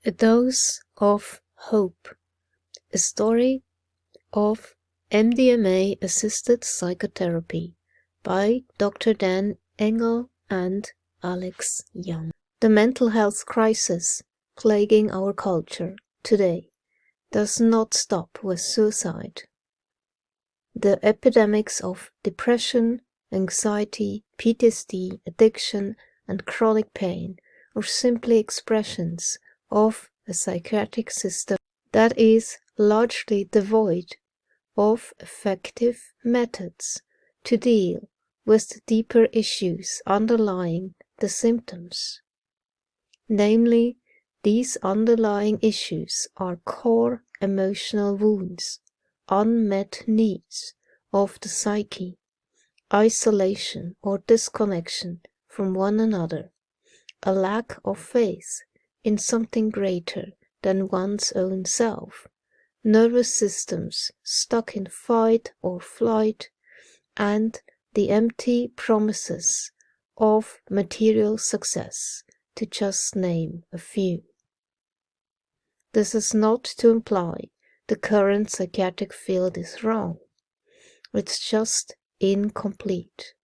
A Dose of Hope, a story of MDMA-assisted psychotherapy by Dr. Dan Engle and Alex Young. The mental health crisis plaguing our culture today does not stop with suicide. The epidemics of depression, anxiety, PTSD, addiction, and chronic pain are simply expressions of a psychiatric system that is largely devoid of effective methods to deal with the deeper issues underlying the symptoms. Namely, these underlying issues are core emotional wounds, unmet needs of the psyche, isolation or disconnection from one another, a lack of faith in something greater than one's own self, nervous systems stuck in fight or flight, and the empty promises of material success, to just name a few. This is not to imply the current psychiatric field is wrong. It's just incomplete.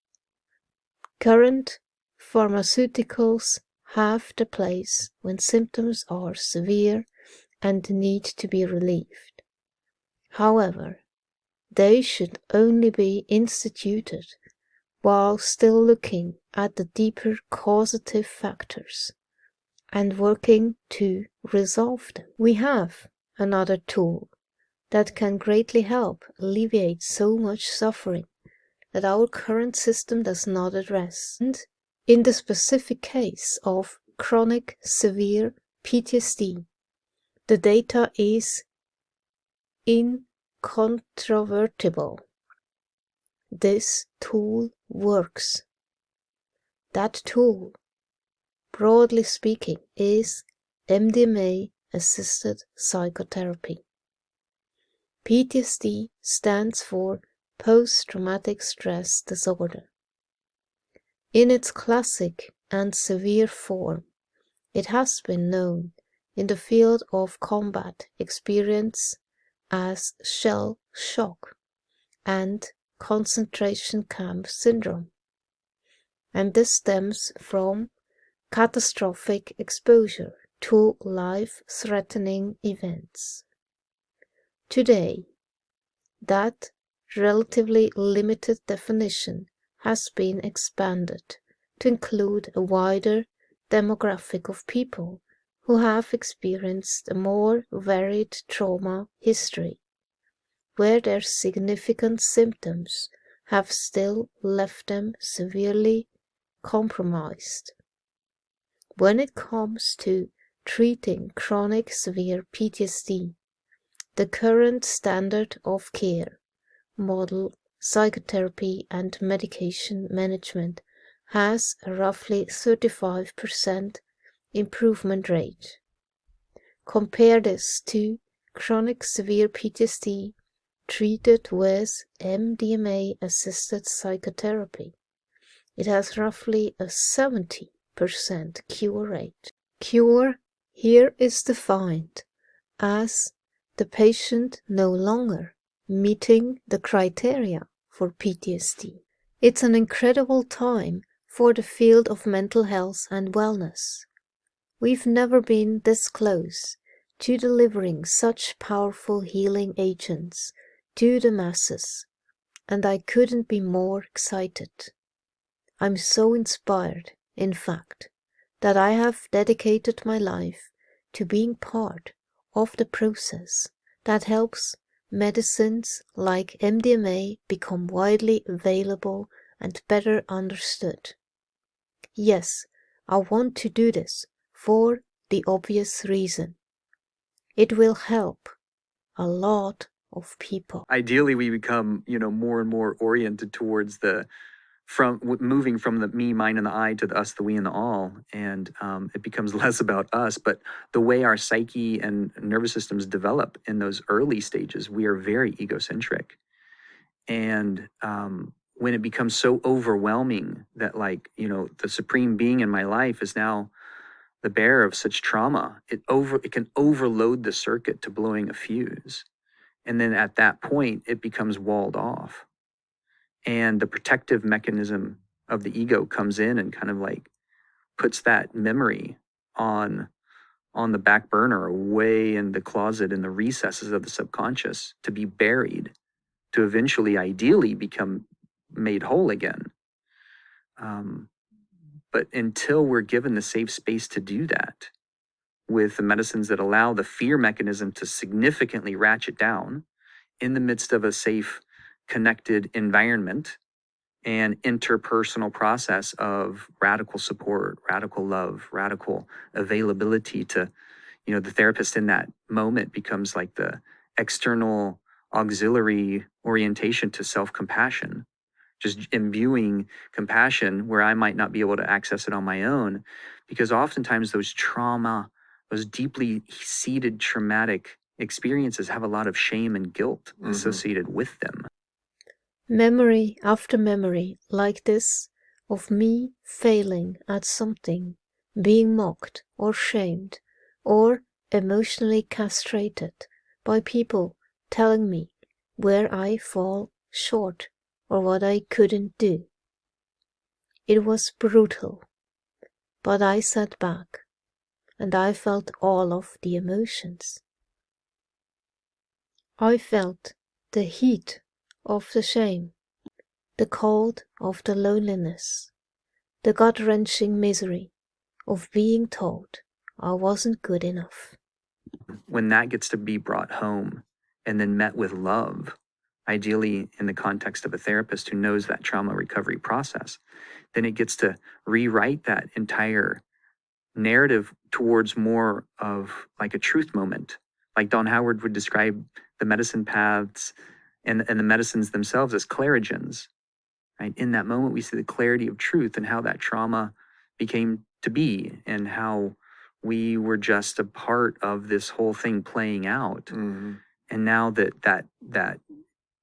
Current pharmaceuticals have their place when symptoms are severe and need to be relieved. However, they should only be instituted while still looking at the deeper causative factors and working to resolve them. We have another tool that can greatly help alleviate so much suffering that our current system does not address. And in the specific case of chronic severe PTSD, the data is incontrovertible. This tool works. That tool, broadly speaking, is MDMA-assisted psychotherapy. PTSD stands for post-traumatic stress disorder. In its classic and severe form, it has been known in the field of combat experience as shell shock and concentration camp syndrome, and this stems from catastrophic exposure to life-threatening events. Today, that relatively limited definition has been expanded to include a wider demographic of people who have experienced a more varied trauma history, where their significant symptoms have still left them severely compromised. When it comes to treating chronic severe PTSD, the current standard of care model, psychotherapy and medication management, has a roughly 35% improvement rate. Compare this to chronic severe PTSD treated with MDMA-assisted psychotherapy. It has roughly a 70% cure rate. Cure here is defined as the patient no longer meeting the criteria for PTSD. It's an incredible time for the field of mental health and wellness. We've never been this close to delivering such powerful healing agents to the masses, and I couldn't be more excited. I'm so inspired, in fact, that I have dedicated my life to being part of the process that helps medicines like MDMA become widely available and better understood. Yes, I want to do this for the obvious reason. It will help a lot of people. Ideally, we become, more and more oriented towards moving from the me, mine, and the I to the us, the we, and the all, and it becomes less about us. But the way our psyche and nervous systems develop in those early stages, we are very egocentric, and when it becomes so overwhelming that, the supreme being in my life is now the bearer of such trauma, it can overload the circuit to blowing a fuse. And then at that point, it becomes walled off. And the protective mechanism of the ego comes in and kind of like puts that memory on the back burner, away in the closet, in the recesses of the subconscious, to be buried, to eventually, ideally, become made whole again. But until we're given the safe space to do that, with the medicines that allow the fear mechanism to significantly ratchet down in the midst of a safe, connected environment and interpersonal process of radical support, radical love, radical availability to, the therapist in that moment becomes like the external auxiliary orientation to self-compassion, just imbuing compassion where I might not be able to access it on my own, because oftentimes those deeply seated traumatic experiences have a lot of shame and guilt associated with them. Memory after memory like this of me failing at something, being mocked or shamed or emotionally castrated by people telling me where I fall short or what I couldn't do. It was brutal, but I sat back and I felt all of the emotions. I felt the heat of the shame, the cold of the loneliness, the gut-wrenching misery of being told I wasn't good enough. When that gets to be brought home and then met with love, ideally in the context of a therapist who knows that trauma recovery process, then it gets to rewrite that entire narrative towards more of like a truth moment. Like Don Howard would describe the medicine paths and the medicines themselves as clarigens, right? In that moment, we see the clarity of truth and how that trauma became to be and how we were just a part of this whole thing playing out. And now that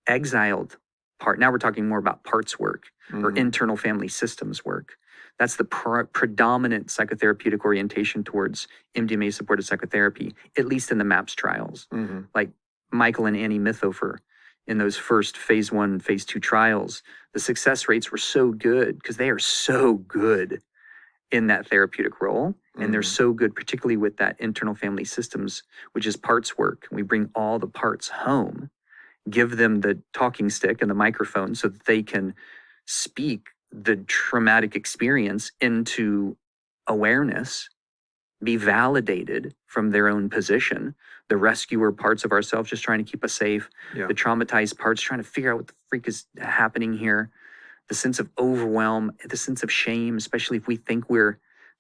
exiled part, now we're talking more about parts work or internal family systems work. That's the predominant psychotherapeutic orientation towards MDMA supported psychotherapy, at least in the MAPS trials. Like Michael and Annie Mithofer in those first phase 1, phase 2 trials, the success rates were so good because they are so good in that therapeutic role. And they're so good, particularly with that internal family systems, which is parts work. We bring all the parts home, give them the talking stick and the microphone so that they can speak the traumatic experience into awareness, be validated from their own position. The rescuer parts of ourselves just trying to keep us safe. Yeah. The traumatized parts trying to figure out what the freak is happening here. The sense of overwhelm, the sense of shame, especially if we think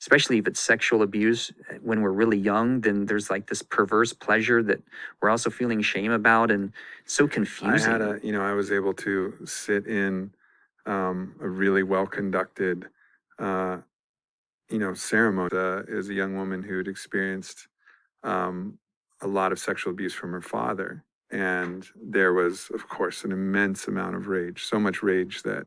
especially if it's sexual abuse when we're really young, then there's like this perverse pleasure that we're also feeling shame about, and so confusing. I was able to sit in a really well-conducted, ceremony. As a young woman who had experienced a lot of sexual abuse from her father. And there was, of course, an immense amount of rage, so much rage that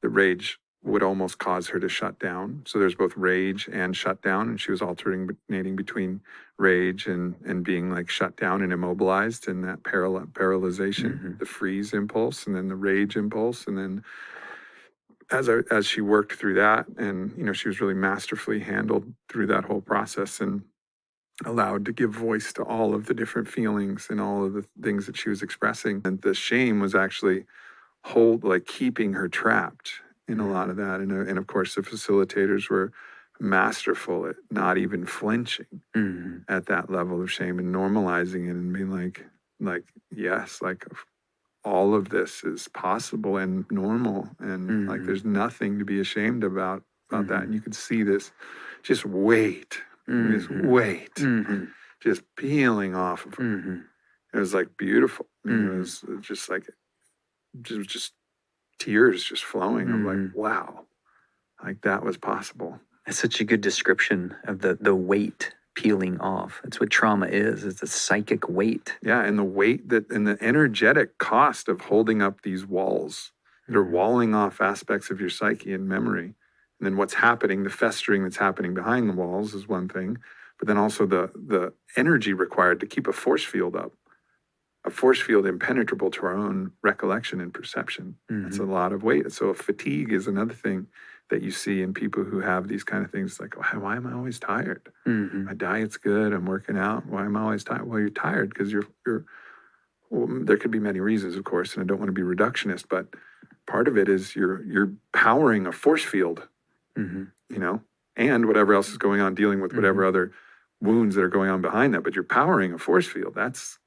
the rage would almost cause her to shut down. So there's both rage and shutdown, and she was alternating between rage and being like shut down and immobilized in that paralyzation, the freeze impulse, and then the rage impulse. And then as she worked through that, and she was really masterfully handled through that whole process and allowed to give voice to all of the different feelings and all of the things that she was expressing. And the shame was actually keeping her trapped in a lot of that. And of course, the facilitators were masterful at not even flinching at that level of shame and normalizing it and being like, yes, like all of this is possible and normal. And like, there's nothing to be ashamed about that. And you could see this just weight, just peeling off of her. It was like beautiful. It was just like, just tears just flowing. I'm like, wow, like that was possible. That's such a good description of the weight peeling off. That's what trauma is. It's a psychic weight. Yeah, and the weight and the energetic cost of holding up these walls. They're walling off aspects of your psyche and memory And then what's happening, the festering that's happening behind the walls is one thing, but then also the energy required to keep a force field up, a force field impenetrable to our own recollection and perception. That's a lot of weight. So fatigue is another thing that you see in people who have these kind of things, like, oh, why am I always tired? My diet's good, I'm working out. Why am I always tired? Well, you're tired because well, there could be many reasons, of course, and I don't want to be reductionist, but part of it is you're powering a force field, you know, and whatever else is going on, dealing with whatever other wounds that are going on behind that. But you're powering a force field. That's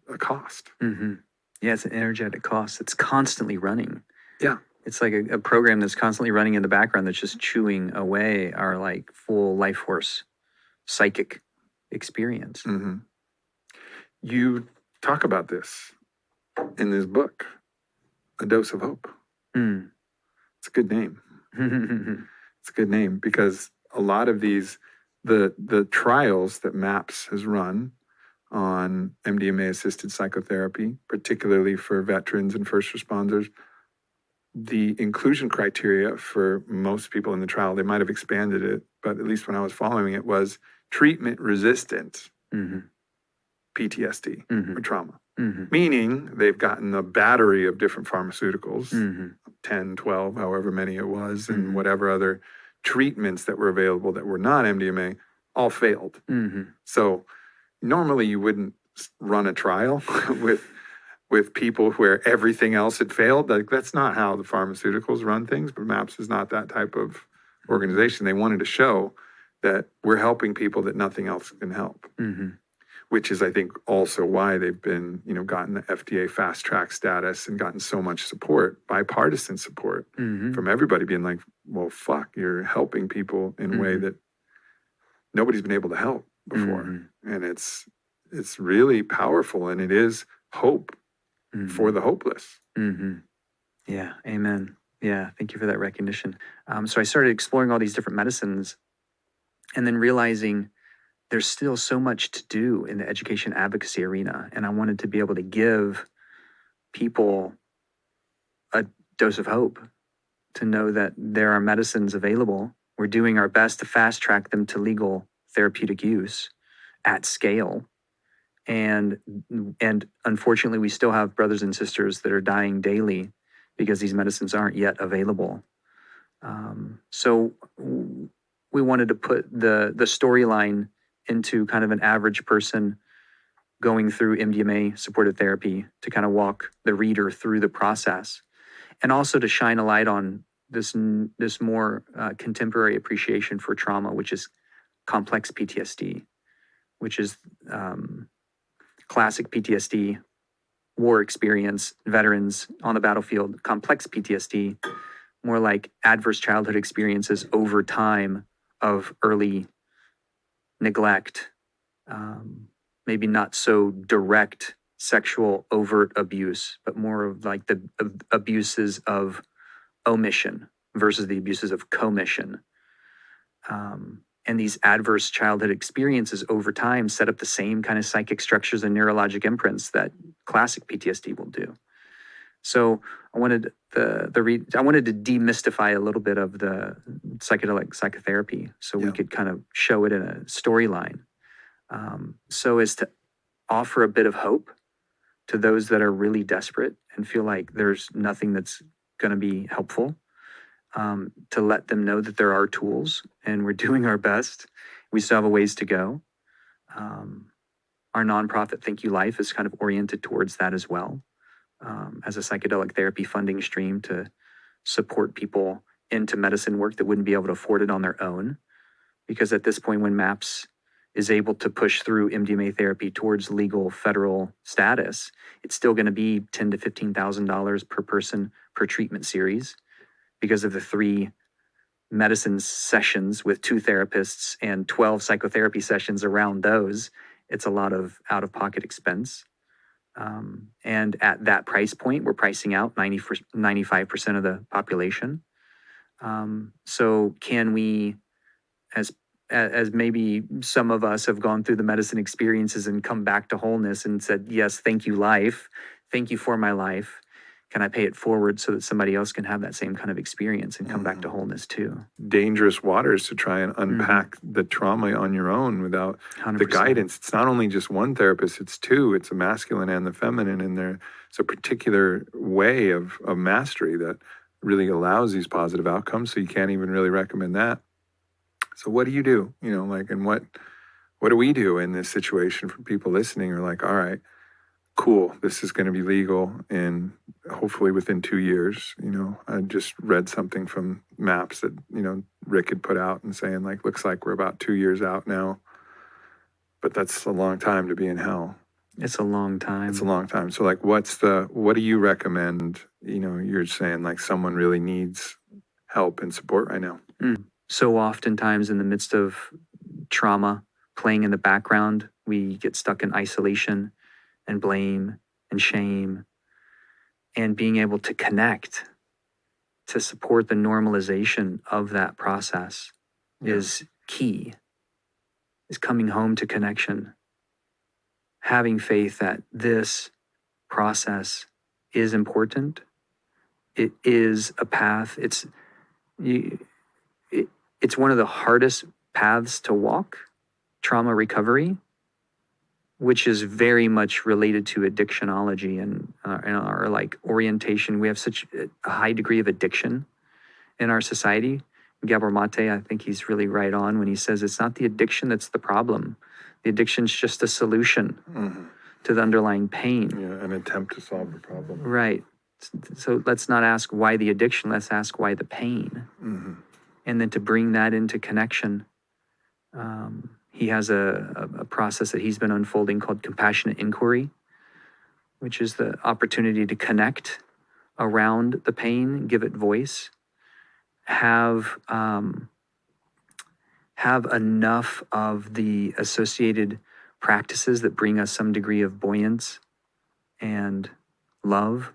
a cost. Yeah, it's an energetic cost. It's constantly running. Yeah. It's like a program that's constantly running in the background that's just chewing away our like full life force psychic experience. You talk about this in this book, A Dose of Hope. It's a good name. It's a good name because a lot of these, the trials that MAPS has run on MDMA-assisted psychotherapy, particularly for veterans and first responders, the inclusion criteria for most people in the trial, they might have expanded it, but at least when I was following it, was treatment-resistant PTSD or trauma. Meaning they've gotten a battery of different pharmaceuticals, 10, 12, however many it was, and whatever other treatments that were available that were not MDMA, all failed. So normally you wouldn't run a trial with people where everything else had failed. Like, that's not how the pharmaceuticals run things, but MAPS is not that type of organization. They wanted to show that we're helping people that nothing else can help. Which is, I think, also why they've been, gotten the FDA fast track status and gotten so much support, bipartisan support from everybody being like, well, fuck, you're helping people in a way that nobody's been able to help before. And it's really powerful, and it is hope for the hopeless. Yeah, amen. Yeah, thank you for that recognition. So I started exploring all these different medicines and then realizing there's still so much to do in the education advocacy arena. And I wanted to be able to give people a dose of hope, to know that there are medicines available. We're doing our best to fast track them to legal therapeutic use at scale. And unfortunately, we still have brothers and sisters that are dying daily because these medicines aren't yet available. So we wanted to put the storyline into kind of an average person going through MDMA supported therapy, to kind of walk the reader through the process, and also to shine a light on this more contemporary appreciation for trauma, which is complex PTSD, which is classic PTSD, war experience, veterans on the battlefield. Complex PTSD, more like adverse childhood experiences over time of early neglect, maybe not so direct sexual overt abuse, but more of like the abuses of omission versus the abuses of commission. And these adverse childhood experiences over time set up the same kind of psychic structures and neurologic imprints that classic PTSD will do. So I wanted to demystify a little bit of the psychedelic psychotherapy, so we could kind of show it in a storyline, so as to offer a bit of hope to those that are really desperate and feel like there's nothing that's going to be helpful, to let them know that there are tools and we're doing our best. We still have a ways to go. Our nonprofit Thank You Life is kind of oriented towards that as well, as a psychedelic therapy funding stream to support people into medicine work that wouldn't be able to afford it on their own. Because at this point, when MAPS is able to push through MDMA therapy towards legal federal status, it's still going to be $10,000 to $15,000 per person per treatment series, because of the 3 medicine sessions with 2 therapists and 12 psychotherapy sessions around those. It's a lot of out-of-pocket expense. And at that price point, we're pricing out 95% of the population. So can we, as maybe some of us have gone through the medicine experiences and come back to wholeness and said, yes, thank you, life. Thank you for my life. can I pay it forward so that somebody else can have that same kind of experience and come back to Mhm. wholeness too? Dangerous waters to try and unpack the trauma on your own without 100%. the guidance. It's not only just one therapist, it's two. It's a masculine and the feminine, and there's a particular way of mastery that really allows these positive outcomes. So you can't even really recommend that. So what do you do? You know, like, and what do we do in this situation for people listening? Are like, all right, cool, this is going to be legal in hopefully within 2 years. You know, I just read something from maps that, you know, Rick had put out and saying like, looks like we're about 2 years out now, but that's a long time to be in hell. It's a long time. It's a long time. So like, what do you recommend? You know, you're saying like someone really needs help and support right now. So oftentimes in the midst of trauma playing in the background, we get stuck in isolation and blame and shame, and being able to connect to support the normalization of that process is key, is coming home to connection, having faith that this process is important. It is a path. It's one of the hardest paths to walk, trauma recovery, which is very much related to addictionology and our like orientation. We have such a high degree of addiction in our society. Gabor Mate, I think he's really right on when he says it's not the addiction that's the problem. The addiction's just a solution to the underlying pain. Yeah, an attempt to solve the problem. Right. So let's not ask why the addiction, let's ask why the pain. And then to bring that into connection. He has a process that he's been unfolding called compassionate inquiry, which is the opportunity to connect around the pain, give it voice, have enough of the associated practices that bring us some degree of buoyance and love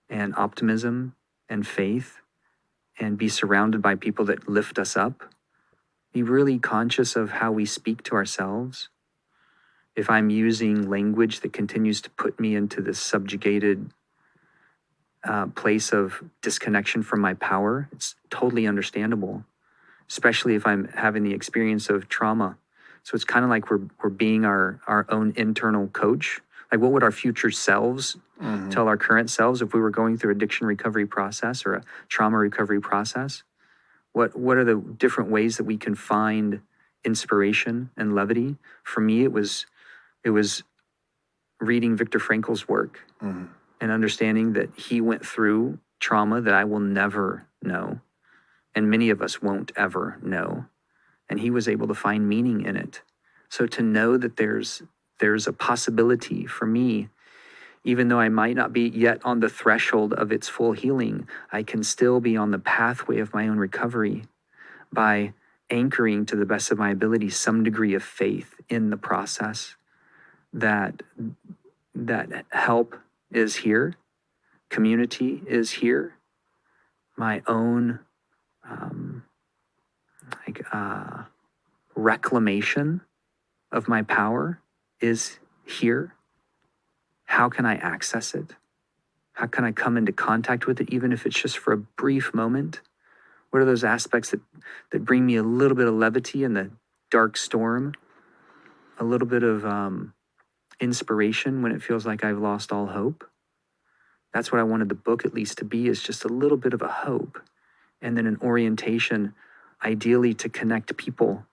and optimism and faith, and be surrounded by people that lift us up. Be really conscious of how we speak to ourselves. If I'm using language that continues to put me into this subjugated place of disconnection from my power, it's totally understandable, especially if I'm having the experience of trauma. So it's kind of like we're being our own internal coach. Like, what would our future selves tell our current selves if we were going through addiction recovery process or a trauma recovery process? What are the different ways that we can find inspiration and levity? For me, it was reading Viktor Frankl's work and understanding that he went through trauma that I will never know, and many of us won't ever know. And he was able to find meaning in it. So to know that there's a possibility for me, even though I might not be yet on the threshold of its full healing, I can still be on the pathway of my own recovery by anchoring to the best of my ability some degree of faith in the process, that help is here, community is here, my own reclamation of my power is here. How can I access it? How can I come into contact with it, even if it's just for a brief moment? What are those aspects that bring me a little bit of levity in the dark storm? A little bit of inspiration when it feels like I've lost all hope? That's what I wanted the book at least to be, is just a little bit of a hope. And then an orientation, ideally to connect people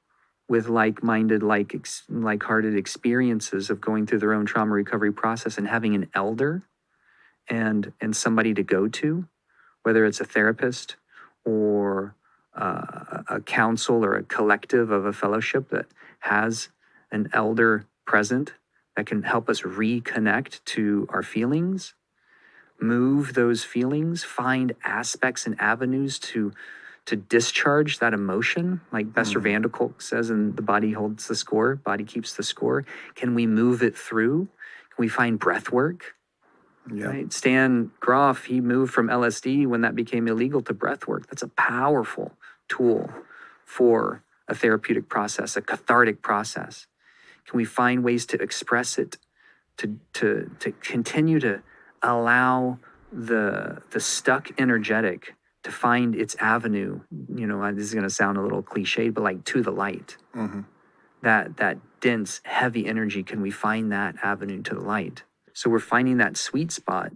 with like-minded, like-hearted experiences of going through their own trauma recovery process, and having an elder and somebody to go to, whether it's a therapist or a council or a collective of a fellowship that has an elder present that can help us reconnect to our feelings, move those feelings, find aspects and avenues to discharge that emotion. Like Bessar van der Kolk says in The Body Holds the Score, Body Keeps the Score. Can we move it through? Can we find breath work? Yeah. Right? Stan Groff, he moved from LSD when that became illegal to breath work. That's a powerful tool for a therapeutic process, a cathartic process. Can we find ways to express it, to continue to allow the stuck energetic to find its avenue. You know, this is going to sound a little cliche, but like to the light. Mm-hmm. That dense, heavy energy, can we find that avenue to the light? So we're finding that sweet spot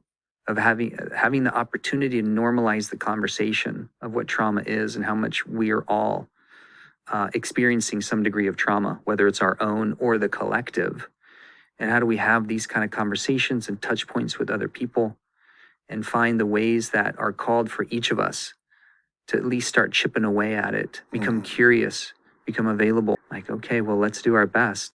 of having the opportunity to normalize the conversation of what trauma is and how much we are all experiencing some degree of trauma, whether it's our own or the collective. And how do we have these kind of conversations and touch points with other people and find the ways that are called for each of us to at least start chipping away at it, become curious, become available. Like, okay, well, let's do our best